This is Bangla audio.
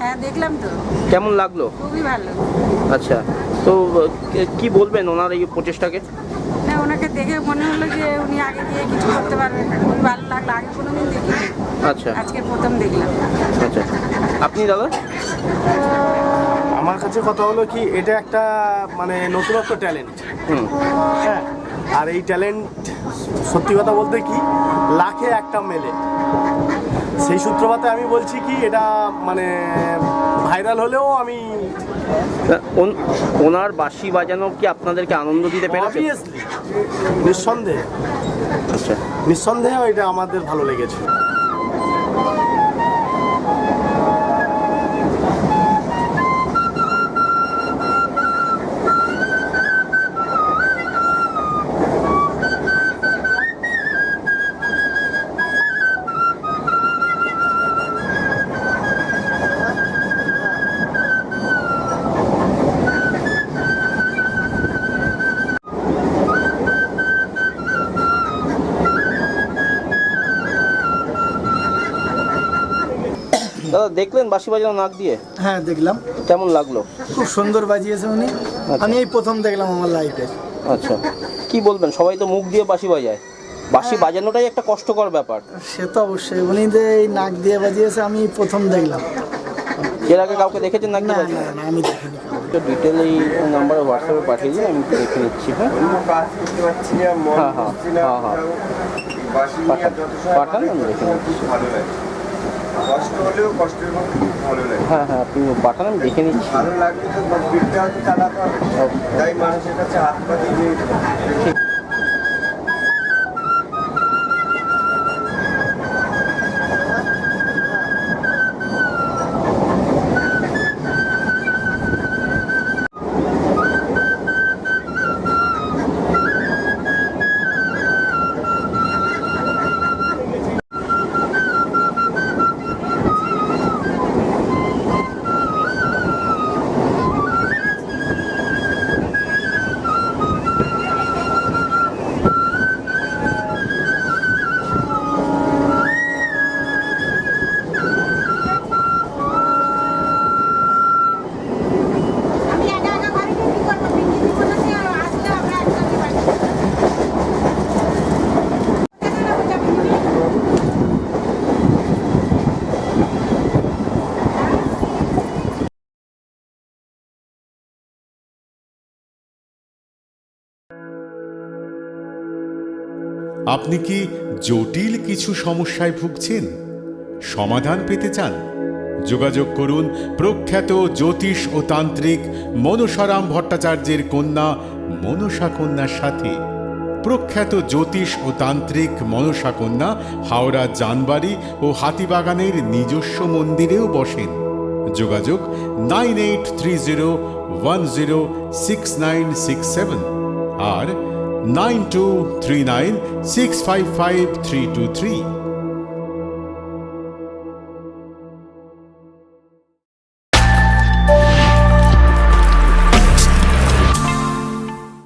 হ্যাঁ দেখলাম তো। কেমন লাগলো? খুবই ভালো। আচ্ছা, তো কি বলবেন ওনার এই প্রচেষ্টাকে? না, ওনাকে দেখে মনে হলো যে উনি আগে গিয়ে কিছু করতে পারবেন, খুবই ভালো লাগলো। আগে কোনোদিন দেখিনি। আচ্ছা, আজকে প্রথম দেখলাম। আচ্ছা, আপনি দাদা? আমার কাছে কথা হলো কি, এটা একটা মানে নতুনত্ব ট্যালেন্ট। হ্যাঁ, আর এই ট্যালেন্ট সত্যি কথা বলতে কি লাখে একটা মেলে। সেই সূত্রপাতে আমি বলছি কি এটা মানে ভাইরাল হলেও আমি ওনার বাঁশি বাজানো কি আপনাদেরকে আনন্দ দিতে পেরেছে? অবভিয়াসলি, নিঃসন্দেহে। আচ্ছা, নিঃসন্দেহে এটা আমাদের ভালো লেগেছে। দাদা দেখলেন বাঁশি বাজানো নাক দিয়ে? হ্যাঁ দেখলাম। কেমন লাগলো? খুব সুন্দর বাজিয়েছে উনি। আমি এই প্রথম দেখলাম আমার লাইফে। আচ্ছা, কি বলবেন? সবাই তো মুখ দিয়ে বাঁশি বাজায়, বাঁশি বাজানোটাই একটা কষ্টকর ব্যাপার। সে তো অবশ্যই, উনি যে এই নাক দিয়ে বাজিয়েছে আমি প্রথম দেখলাম। এর আগে কাউকে দেখেছেন নাকি? না না না, আমি দেখিনি। ডিটেল এই নাম্বারে হোয়াটসঅ্যাপে পাঠিয়ে দিন, আমি দেখে নিচ্ছি। হ্যাঁ হ্যাঁ হ্যাঁ হ্যাঁ হ্যাঁ, পাঠান, আমি দেখে নিচ্ছি। কষ্ট হলেও কষ্টের মধ্যে খুব ভালো লাগে। হ্যাঁ হ্যাঁ, আপনি পাঠান, আমি দেখে নিচ্ছি। ভালো লাগলে তো পিঠটা হয়তো চালাতে হবে, তাই মানুষের কাছে হাত পা দিয়ে আপনি কি জটিল কিছু সমস্যায় ভুগছেন? সমাধান পেতে চান? যোগাযোগ করুন প্রখ্যাত জ্যোতিষ ও তান্ত্রিক মনসারাম ভট্টাচার্যের কন্যা মনসা কন্যার সাথে। প্রখ্যাত জ্যোতিষ ও তান্ত্রিক মনসা কন্যা হাওড়া জানবাড়ি ও হাতিবাগানের নিজস্ব মন্দিরেও বসেন। যোগাযোগ 9830106967 আর 9239655323।